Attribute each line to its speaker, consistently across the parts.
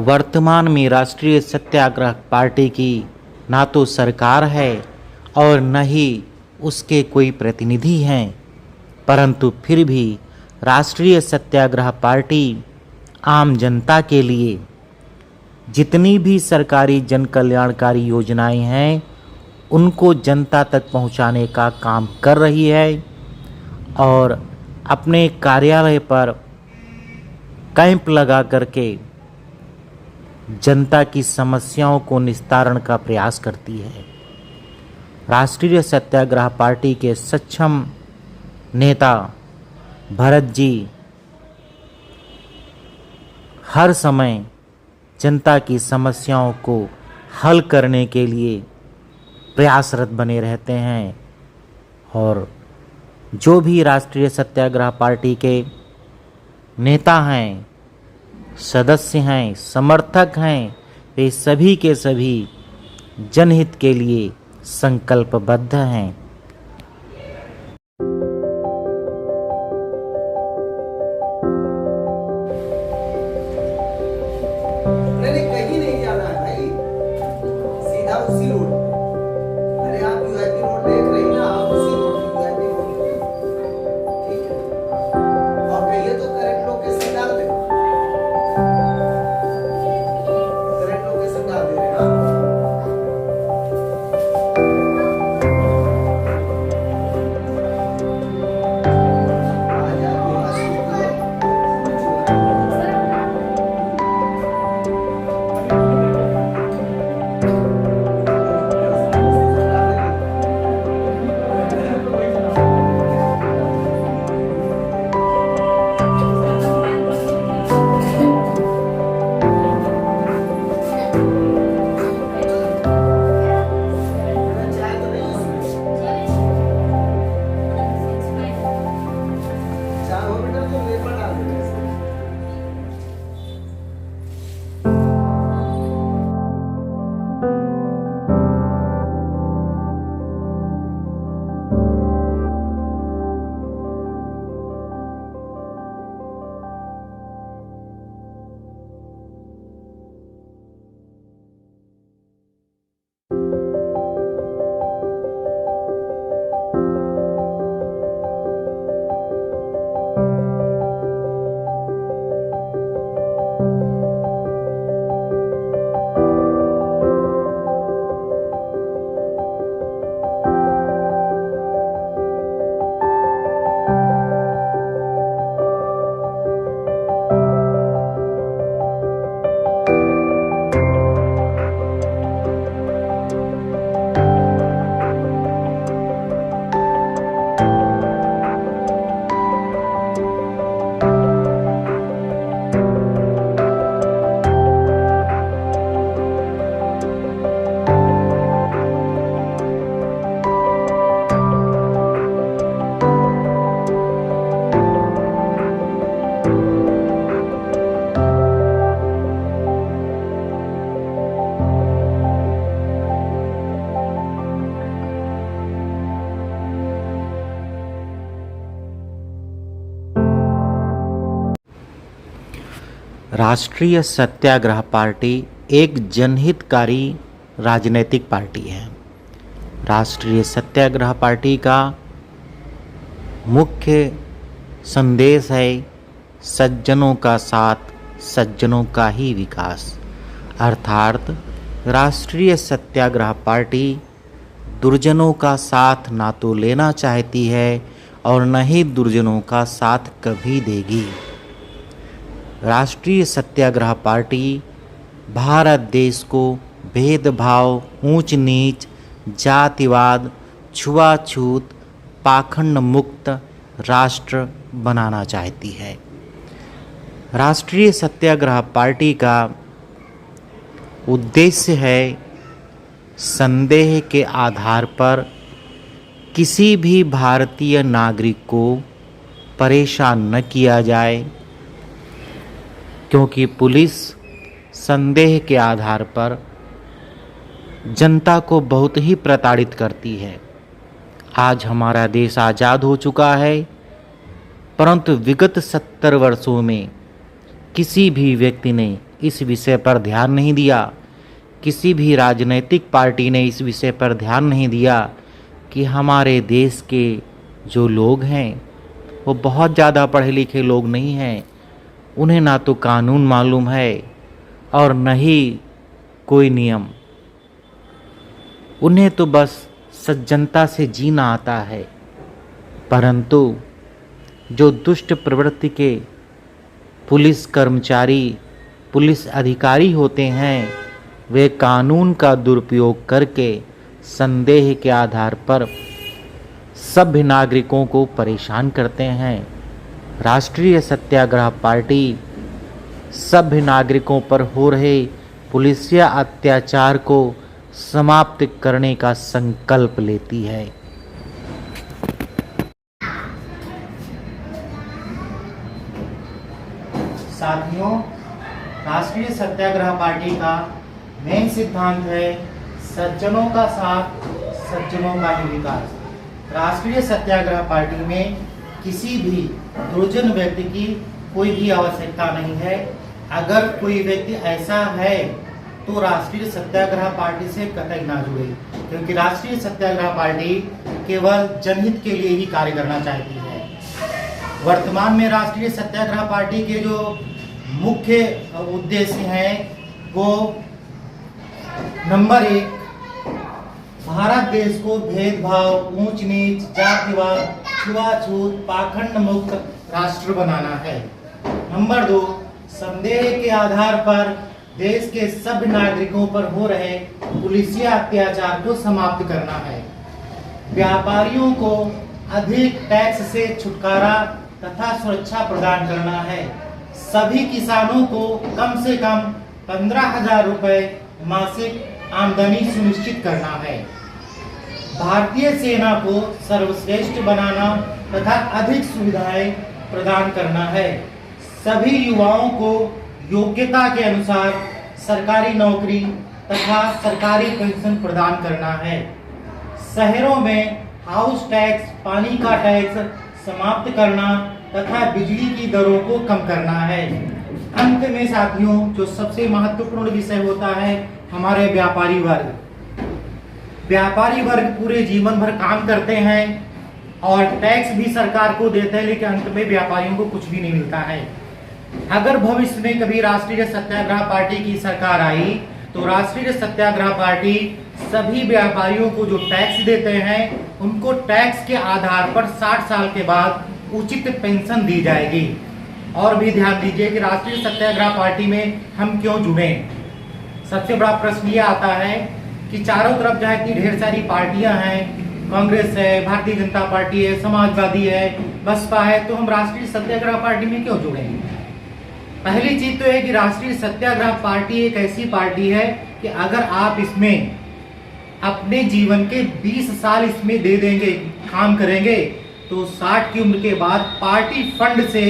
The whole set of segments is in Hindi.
Speaker 1: वर्तमान में राष्ट्रीय सत्याग्रह पार्टी की ना तो सरकार है और न ही उसके कोई प्रतिनिधि हैं, परंतु फिर भी राष्ट्रीय सत्याग्रह पार्टी आम जनता के लिए जितनी भी सरकारी जन कल्याणकारी योजनाएं हैं उनको जनता तक पहुंचाने का काम कर रही है और अपने कार्यालय पर कैंप लगा करके जनता की समस्याओं को निस्तारण का प्रयास करती है। राष्ट्रीय सत्याग्रह पार्टी के सक्षम नेता भरत जी हर समय जनता की समस्याओं को हल करने के लिए प्रयासरत बने रहते हैं और जो भी राष्ट्रीय सत्याग्रह पार्टी के नेता हैं, सदस्य हैं, समर्थक हैं, वे सभी के सभी जनहित के लिए संकल्पबद्ध हैं।
Speaker 2: नहीं कहीं नहीं जाना है भाई, सीधा उसी रोड पे। अरे आप यूआईपी रोड देख रही ना, आप उसी रोड पे यूआईपी रोड पे, ठीक है। और कहिए तो करेक्ट लोकेशन डाल दे, करेक्ट लोकेशन डाल दे रहे हैं।
Speaker 1: राष्ट्रीय सत्याग्रह पार्टी एक जनहितकारी राजनीतिक पार्टी है। राष्ट्रीय सत्याग्रह पार्टी का मुख्य संदेश है सज्जनों का साथ, सज्जनों का ही विकास। अर्थात राष्ट्रीय सत्याग्रह पार्टी दुर्जनों का साथ ना तो लेना चाहती है और न ही दुर्जनों का साथ कभी देगी। राष्ट्रीय सत्याग्रह पार्टी भारत देश को भेदभाव, ऊंच नीच, जातिवाद, छुआछूत, पाखंड मुक्त राष्ट्र बनाना चाहती है। राष्ट्रीय सत्याग्रह पार्टी का उद्देश्य है संदेह के आधार पर किसी भी भारतीय नागरिक को परेशान न किया जाए, क्योंकि पुलिस संदेह के आधार पर जनता को बहुत ही प्रताड़ित करती है। आज हमारा देश आज़ाद हो चुका है, परंतु विगत 70 वर्षों में किसी भी व्यक्ति ने इस विषय पर ध्यान नहीं दिया। किसी भी राजनीतिक पार्टी ने इस विषय पर ध्यान नहीं दिया कि हमारे देश के जो लोग हैं वो बहुत ज़्यादा पढ़े लिखे लोग नहीं हैं। उन्हें ना तो कानून मालूम है और न ही कोई नियम। उन्हें तो बस सज्जनता से जीना आता है। परंतु जो दुष्ट प्रवृत्ति के पुलिस कर्मचारी, पुलिस अधिकारी होते हैं, वे कानून का दुरुपयोग करके संदेह के आधार पर सभ्य नागरिकों को परेशान करते हैं। राष्ट्रीय सत्याग्रह पार्टी सभ्य नागरिकों पर हो रहे पुलिसिया अत्याचार को समाप्त करने का संकल्प लेती है। साथियों, राष्ट्रीय सत्याग्रह पार्टी का मेन सिद्धांत है सज्जनों का साथ, सज्जनों का ही विकास। राष्ट्रीय सत्याग्रह पार्टी में किसी भी दुर्जन व्यक्ति की कोई भी आवश्यकता नहीं है। अगर कोई व्यक्ति ऐसा है तो राष्ट्रीय सत्याग्रह पार्टी से कतई ना जुड़े, क्योंकि राष्ट्रीय सत्याग्रह पार्टी केवल जनहित के लिए ही कार्य करना चाहती है। वर्तमान में राष्ट्रीय सत्याग्रह पार्टी के जो मुख्य उद्देश्य हैं वो नंबर 1, भारत देश को भेदभाव, ऊंच नीच, जातिवाद, छुआछूत, पाखंड मुक्त राष्ट्र बनाना है। नंबर 2, संदेह के आधार पर देश के सभी नागरिकों पर हो रहे पुलिसिया अत्याचार को समाप्त करना है। व्यापारियों को अधिक टैक्स से छुटकारा तथा सुरक्षा प्रदान करना है। सभी किसानों को कम से कम 15,000 रुपए मासिक आमदनी सुनिश्चित करना है। भारतीय सेना को सर्वश्रेष्ठ बनाना तथा अधिक सुविधाएं प्रदान करना है। सभी युवाओं को योग्यता के अनुसार सरकारी नौकरी तथा सरकारी पेंशन प्रदान करना है। शहरों में हाउस टैक्स, पानी का टैक्स समाप्त करना तथा बिजली की दरों को कम करना है। अंत में साथियों, जो सबसे महत्वपूर्ण विषय होता है, हमारे व्यापारी वर्ग। व्यापारी वर्ग पूरे जीवन भर काम करते हैं और टैक्स भी सरकार को देते हैं, लेकिन अंत में व्यापारियों को कुछ भी नहीं मिलता है। अगर भविष्य में कभी राष्ट्रीय सत्याग्रह पार्टी की सरकार आई तो राष्ट्रीय सत्याग्रह पार्टी सभी व्यापारियों को जो टैक्स देते हैं उनको टैक्स के आधार पर 60 साल के बाद उचित पेंशन दी जाएगी। और भी ध्यान दीजिए कि राष्ट्रीय सत्याग्रह पार्टी में हम क्यों जुड़े। सबसे बड़ा प्रश्न ये आता है कि चारों तरफ जहाँ इतनी ढेर सारी पार्टियां हैं, कांग्रेस है, भारतीय जनता पार्टी है, समाजवादी है, बसपा है, तो हम राष्ट्रीय सत्याग्रह पार्टी में क्यों जुड़े। पहली चीज तो है कि राष्ट्रीय सत्याग्रह पार्टी एक ऐसी पार्टी है कि अगर आप इसमें अपने जीवन के 20 साल इसमें दे देंगे, काम करेंगे, तो 60 की उम्र के बाद पार्टी फंड से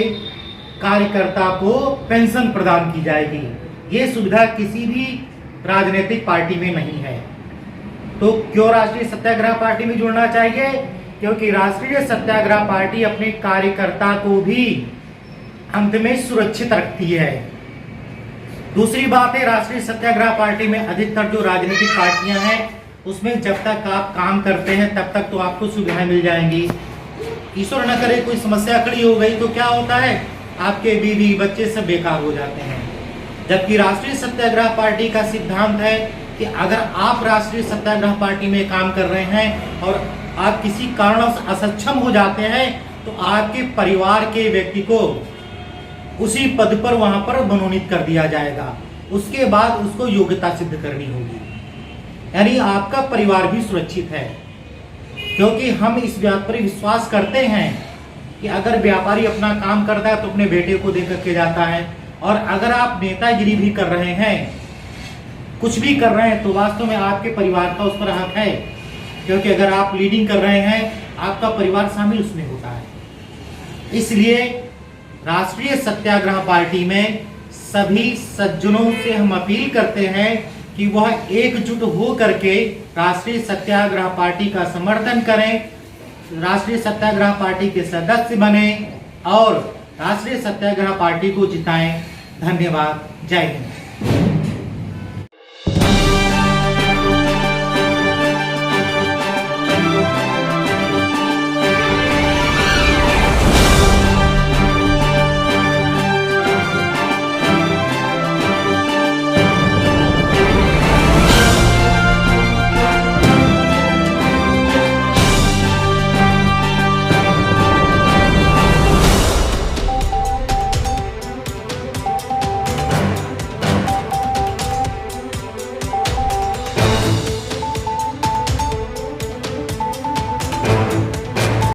Speaker 1: कार्यकर्ता को पेंशन प्रदान की जाएगी। ये सुविधा किसी भी राजनीतिक पार्टी में नहीं है। तो क्यों राष्ट्रीय सत्याग्रह पार्टी में जुड़ना चाहिए? क्योंकि राष्ट्रीय सत्याग्रह पार्टी अपने कार्यकर्ता को भी अंत में सुरक्षित रखती है। दूसरी बात है, राष्ट्रीय सत्याग्रह पार्टी में अधिकतर जो राजनीतिक पार्टियां हैं उसमें जब तक आप काम करते हैं तब तक तो आपको सुविधाएं मिल जाएंगी। ईश्वर न करे कोई समस्या खड़ी हो गई तो क्या होता है, आपके बीवी बच्चे सब बेकार हो जाते हैं। जबकि राष्ट्रीय सत्याग्रह पार्टी का सिद्धांत है कि अगर आप राष्ट्रीय सत्याग्रह पार्टी में काम कर रहे हैं और आप किसी कारणवश असक्षम हो जाते हैं तो आपके परिवार के व्यक्ति को उसी पद पर वहां पर मनोनीत कर दिया जाएगा। उसके बाद उसको योग्यता सिद्ध करनी होगी, यानी आपका परिवार भी सुरक्षित है। क्योंकि हम इस बात पर विश्वास करते हैं कि अगर व्यापारी अपना काम करता है तो अपने बेटे को दे करके जाता है, और अगर आप नेतागिरी भी कर रहे हैं, कुछ भी कर रहे हैं, तो वास्तव में आपके परिवार का उस पर हक है। क्योंकि अगर आप लीडिंग कर रहे हैं, आपका परिवार शामिल उसमें होता है। इसलिए राष्ट्रीय सत्याग्रह पार्टी में सभी सज्जनों से हम अपील करते हैं कि वह एकजुट हो करके राष्ट्रीय सत्याग्रह पार्टी का समर्थन करें, राष्ट्रीय सत्याग्रह पार्टी के सदस्य बने और राष्ट्रीय सत्याग्रह पार्टी को जिताएं। धन्यवाद। जय हिंद।